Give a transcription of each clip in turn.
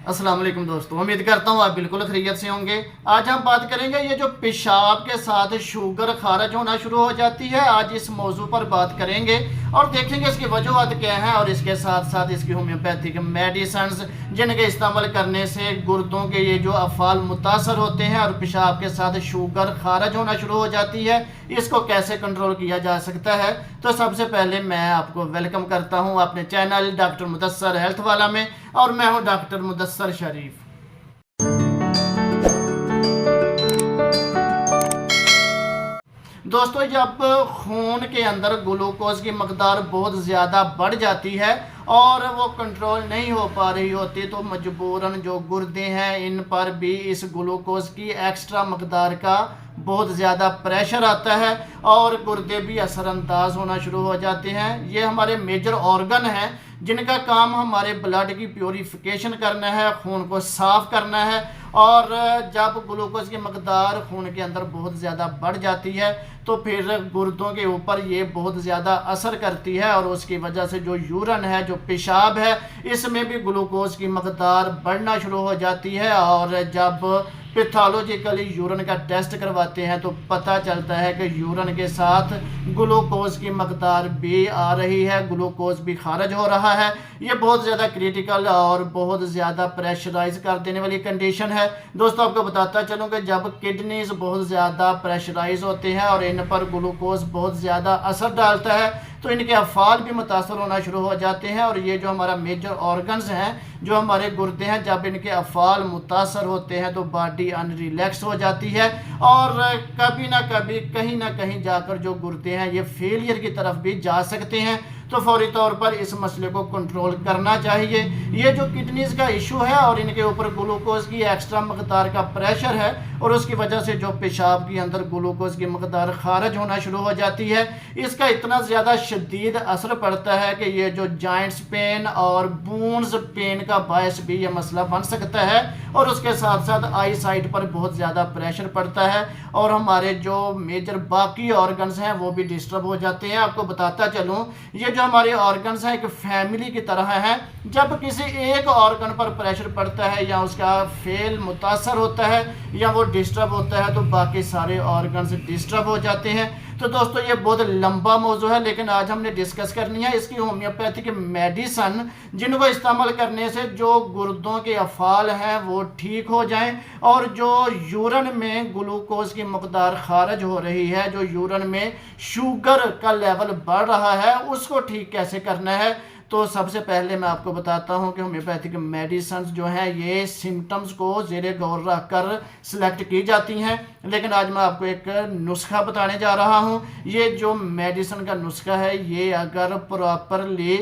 अस्सलाम वालेकुम दोस्तों, उम्मीद करता हूँ आप बिल्कुल खैरियत से होंगे। आज हम बात करेंगे ये जो पेशाब के साथ शुगर खारिज होना शुरू हो जाती है। आज इस मौजू पर बात करेंगे और देखेंगे इसकी वजूहत क्या है और इसके साथ साथ इसकी होम्योपैथिक मेडिसिन्स जिनके इस्तेमाल करने से गुर्दों के ये जो अफ़ाल मुतासर होते हैं और पेशाब के साथ शुगर खारिज होना शुरू हो जाती है, इसको कैसे कंट्रोल किया जा सकता है। तो सबसे पहले मैं आपको वेलकम करता हूँ अपने चैनल डॉक्टर मुदस्सर हेल्थ वाला में, और मैं हूँ डॉक्टर मुदस्सर शरीफ। दोस्तों, जब खून के अंदर ग्लूकोज की मकदार बहुत ज़्यादा बढ़ जाती है और वो कंट्रोल नहीं हो पा रही होती, तो मजबूरन जो गुर्दे हैं इन पर भी इस ग्लूकोज की एक्स्ट्रा मकदार का बहुत ज़्यादा प्रेशर आता है और गुर्दे भी असरअंदाज होना शुरू हो जाते हैं। ये हमारे मेजर ऑर्गन हैं जिनका काम हमारे ब्लड की प्योरीफिकेशन करना है, खून को साफ़ करना है। और जब ग्लूकोज की मकदार खून के अंदर बहुत ज़्यादा बढ़ जाती है तो फिर गुर्दों के ऊपर ये बहुत ज़्यादा असर करती है और उसकी वजह से जो यूरन है, जो पेशाब है, इसमें भी ग्लूकोज की मकदार बढ़ना शुरू हो जाती है। और जब पैथोलॉजिकली यूरन का टेस्ट करवाते हैं तो पता चलता है कि यूरन के साथ ग्लूकोज की मकदार भी आ रही है, ग्लूकोज भी खारिज हो रहा है। ये बहुत ज़्यादा क्रिटिकल और बहुत ज़्यादा प्रेशराइज कर देने वाली कंडीशन है। दोस्तों, आपको बताता चलूँ कि जब किडनीज बहुत ज़्यादा प्रेशराइज होते हैं और इन पर ग्लूकोज बहुत ज़्यादा असर डालता है तो इनके अफ़ाल भी मुतासर होना शुरू हो जाते हैं। और ये जो हमारा मेजर ऑर्गन्स हैं, जो हमारे गुर्दे हैं, जब इनके अफ़ाल मुतासर होते हैं तो बॉडी अनरिलैक्स हो जाती है और कभी ना कभी कहीं ना कहीं जाकर जो गुर्दे हैं ये फेलियर की तरफ भी जा सकते हैं। तो फौरी तौर पर इस मसले को कंट्रोल करना चाहिए। ये जो किडनीज़ का इशू है और इनके ऊपर ग्लूकोज की एक्स्ट्रा मकदार का प्रेशर है और उसकी वजह से जो पेशाब के अंदर ग्लूकोज की मकदार खारिज होना शुरू हो जाती है, इसका इतना ज़्यादा शदीद असर पड़ता है कि ये जो जॉइंट्स पेन और बोन्स पेन का बायस भी ये मसला बन सकता है। और उसके साथ साथ आई साइट पर बहुत ज़्यादा प्रेशर पड़ता है और हमारे जो मेजर बाकी ऑर्गन्स हैं वो भी डिस्टर्ब हो जाते हैं। आपको बताता चलूँ, ये जो हमारे ऑर्गन्स हैं एक फैमिली की तरह हैं। जब किसी एक ऑर्गन पर प्रेशर पड़ता है या उसका फेल मुतासर होता है या वो डिस्टर्ब होता है तो बाकी सारे ऑर्गन्स डिस्टर्ब हो जाते हैं। तो दोस्तों, ये बहुत लंबा मौजू है लेकिन आज हमने डिस्कस करनी है इसकी होम्योपैथिक मेडिसन जिनको इस्तेमाल करने से जो गुर्दों के अफ़ाल हैं वो ठीक हो जाएं और जो यूरन में ग्लूकोज की मकदार खारिज हो रही है, जो यूरन में शुगर का लेवल बढ़ रहा है, उसको ठीक कैसे करना है। तो सबसे पहले मैं आपको बताता हूं कि होम्योपैथिक मेडिसिन जो हैं ये सिम्टम्स को ज़ेरे गौर रख कर सिलेक्ट की जाती हैं, लेकिन आज मैं आपको एक नुस्खा बताने जा रहा हूं। ये जो मेडिसिन का नुस्खा है ये अगर प्रॉपरली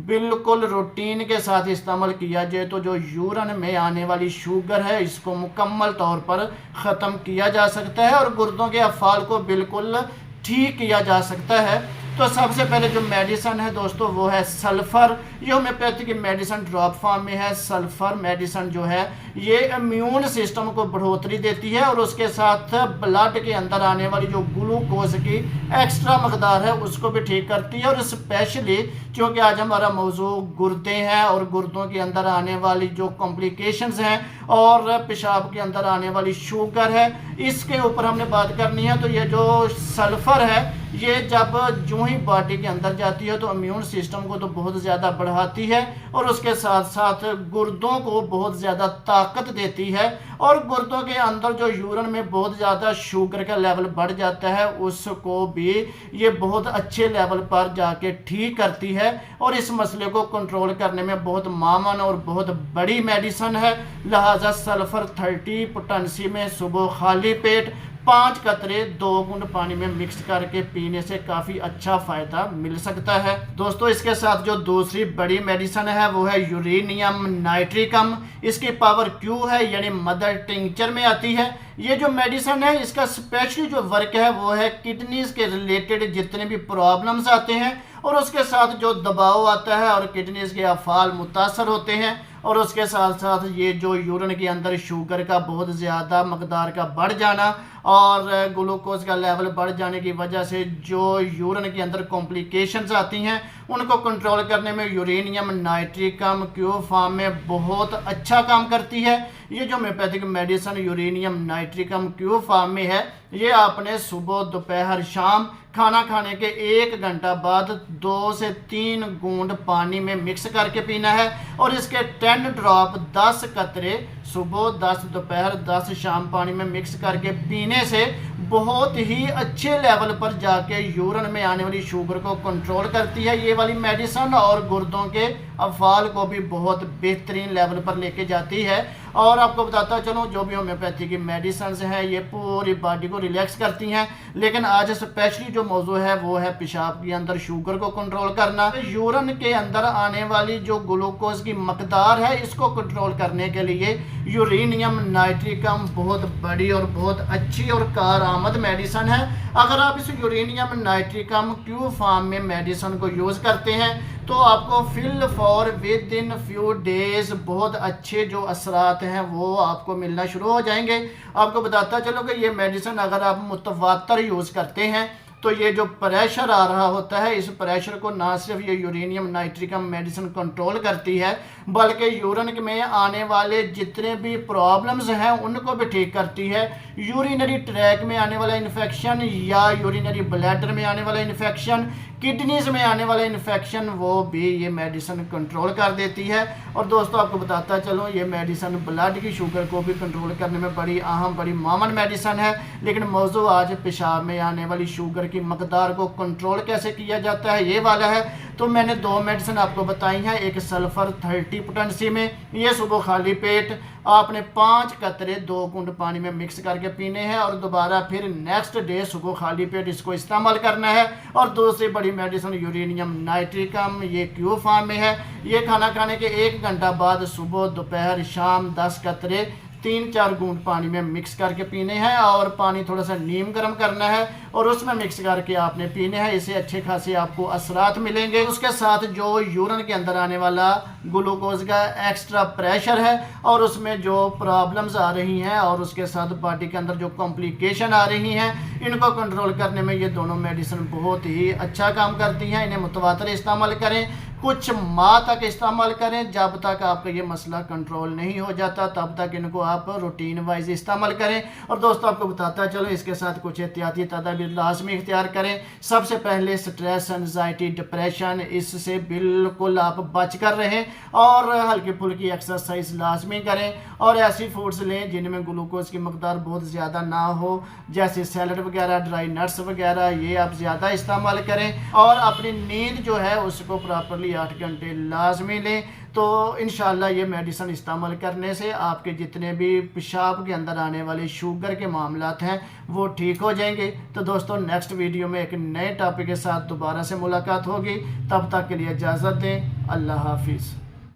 बिल्कुल रूटीन के साथ इस्तेमाल किया जाए तो जो यूरन में आने वाली शुगर है इसको मुकम्मल तौर पर ख़त्म किया जा सकता है और गुर्दों के अफ़ाल को बिल्कुल ठीक किया जा सकता है। तो सबसे पहले जो मेडिसिन है दोस्तों वो है सल्फ़र। ये होम्योपैथिक मेडिसिन ड्रॉप फॉर्म में है। सल्फ़र मेडिसिन जो है ये इम्यून सिस्टम को बढ़ोतरी देती है और उसके साथ ब्लड के अंदर आने वाली जो ग्लूकोज की एक्स्ट्रा मकदार है उसको भी ठीक करती है। और स्पेशली क्योंकि आज हमारा मौजू गुर्दे हैं और गुर्दों के अंदर आने वाली जो कॉम्प्लिकेशंस हैं और पेशाब के अंदर आने वाली शुगर है, इसके ऊपर हमने बात करनी है। तो ये जो सल्फ़र है ये जब यूं ही बॉडी के अंदर जाती है तो इम्यून सिस्टम को तो बहुत ज़्यादा बढ़ाती है और उसके साथ साथ गुर्दों को बहुत ज़्यादा ताकत देती है। और गुर्दों के अंदर जो यूरन में बहुत ज़्यादा शुगर का लेवल बढ़ जाता है उसको भी ये बहुत अच्छे लेवल पर जाके ठीक करती है और इस मसले को कंट्रोल करने में बहुत मामन और बहुत बड़ी मेडिसिन है। लिहाजा सल्फ़र 30 पोटेंसी में सुबह खाली पेट 5 कतरे 2 बूंद पानी में मिक्स करके पीने से काफ़ी अच्छा फ़ायदा मिल सकता है। दोस्तों, इसके साथ जो दूसरी बड़ी मेडिसिन है वो है यूरेनियम नाइट्रिकम। इसकी पावर क्यू है यानी मदर टिंचर में आती है। ये जो मेडिसिन है इसका स्पेशली जो वर्क है वो है किडनीज़ के रिलेटेड जितने भी प्रॉब्लम्स आते हैं और उसके साथ जो दबाव आता है और किडनीज़ के अफ़ाल मुतासर होते हैं और उसके साथ साथ ये जो यूरिन के अंदर शुगर का बहुत ज़्यादा मकदार का बढ़ जाना और ग्लूकोज का लेवल बढ़ जाने की वजह से जो यूरिन के अंदर कॉम्प्लिकेशंस आती हैं उनको कंट्रोल करने में यूरेनियम नाइट्रिकम क्यू फार्म में बहुत अच्छा काम करती है। ये जो homoeopathic medicine uranium nitricum Q form में है, ये आपने सुबह दोपहर शाम खाना खाने के 1 घंटा बाद 2 से 3 बूंद पानी में मिक्स करके पीना है और इसके 10 ड्रॉप 10 कतरे सुबह 10 दोपहर 10 शाम पानी में मिक्स करके पीने से बहुत ही अच्छे लेवल पर जाके यूरिन में आने वाली शुगर को कंट्रोल करती है ये वाली मेडिसिन, और गुर्दों के अफाल को भी बहुत बेहतरीन लेवल पर लेके जाती है। और आपको बताता चलूँ जो भी होम्योपैथी की मेडिसिन हैं ये पूरी बॉडी को रिलैक्स करती हैं, लेकिन आज स्पेशली जो मौजू है वो है पेशाब के अंदर शुगर को कंट्रोल करना। यूरिन के अंदर आने वाली जो ग्लूकोज की मकदार है इसको कंट्रोल करने के लिए यूरेनियम नाइट्रिकम बहुत बड़ी और बहुत अच्छी और कारआमद मेडिसिन है। अगर आप इस यूरेनियम नाइट्रिकम क्यू फार्म में मेडिसिन को यूज़ करते हैं तो आपको feel for within few days बहुत अच्छे जो असरात हैं वो आपको मिलना शुरू हो जाएंगे। आपको बताता चलो कि ये मेडिसिन अगर आप मुतवातर यूज़ करते हैं तो ये जो प्रेशर आ रहा होता है इस प्रेशर को ना सिर्फ ये यूरेनियम नाइट्रिकम मेडिसिन कंट्रोल करती है बल्कि यूरिन में आने वाले जितने भी प्रॉब्लम्स हैं उनको भी ठीक करती है। यूरिनरी ट्रैक में आने वाला इन्फेक्शन या यूरिनरी ब्लैडर में आने वाला इन्फेक्शन, किडनीज में आने वाला इन्फेक्शन, वो भी ये मेडिसिन कंट्रोल कर देती है। और दोस्तों आपको बताता चलो ये मेडिसिन ब्लड की शुगर को भी कंट्रोल करने में बड़ी अहम बड़ी मामन मेडिसिन है। लेकिन मौजू आज पेशाब में आने वाली शुगर की मकदार को कंट्रोल कैसे किया जाता है ये वाला है। तो मैंने 2 मेडिसिन आपको बताई हैं, एक सल्फर 30 पोटेंसी में, ये सुबह खाली पेट आपने 5 कतरे 2 बूंद पानी में मिक्स करके पीने हैं और दोबारा फिर नेक्स्ट डे सुबह खाली पेट इसको इस्तेमाल करना है। और दूसरी बड़ी मेडिसिन यूरेनियम नाइट्रिकम ये क्यू फार्म में है, ये खाना खाने के 1 घंटा बाद सुबह दोपहर शाम 10 कतरे 3-4 बूंद पानी में मिक्स करके पीने हैं और पानी थोड़ा सा नीम गर्म करना है और उसमें मिक्स करके आपने पीने हैं। इससे अच्छे खासे आपको असरात मिलेंगे। उसके साथ जो यूरिन के अंदर आने वाला ग्लूकोज का एक्स्ट्रा प्रेशर है और उसमें जो प्रॉब्लम्स आ रही हैं और उसके साथ बॉडी के अंदर जो कॉम्प्लिकेशन आ रही हैं इनको कंट्रोल करने में ये दोनों मेडिसिन बहुत ही अच्छा काम करती हैं। इन्हें मुतवातर इस्तेमाल करें, कुछ माह तक इस्तेमाल करें। जब तक आपका ये मसला कंट्रोल नहीं हो जाता तब तक इनको आप रूटीन वाइज इस्तेमाल करें। और दोस्तों आपको बताता चलो इसके साथ कुछ एहतियाती तदाबीर लाजमी इख्तियार करें। सबसे पहले स्ट्रेस, एंजाइटी, डिप्रेशन, इससे बिल्कुल आप बच कर रहें और हल्की फुल्की एक्सरसाइज लाजमी करें और ऐसी फूड्स लें जिनमें ग्लूकोज की मकदार बहुत ज़्यादा ना हो, जैसे सैलड वगैरह, ड्राई नट्स वगैरह, ये आप ज़्यादा इस्तेमाल करें। और अपनी नींद जो है उसको प्रॉपरली 8 घंटे लाजमी लें। तो इंशाल्लाह ये मेडिसिन इस्तेमाल करने से आपके जितने भी पेशाब के अंदर आने वाले शुगर के मामलात हैं वो ठीक हो जाएंगे। तो दोस्तों नेक्स्ट वीडियो में एक नए टॉपिक के साथ दोबारा से मुलाकात होगी। तब तक के लिए इजाज़त दें। अल्लाह हाफिज़।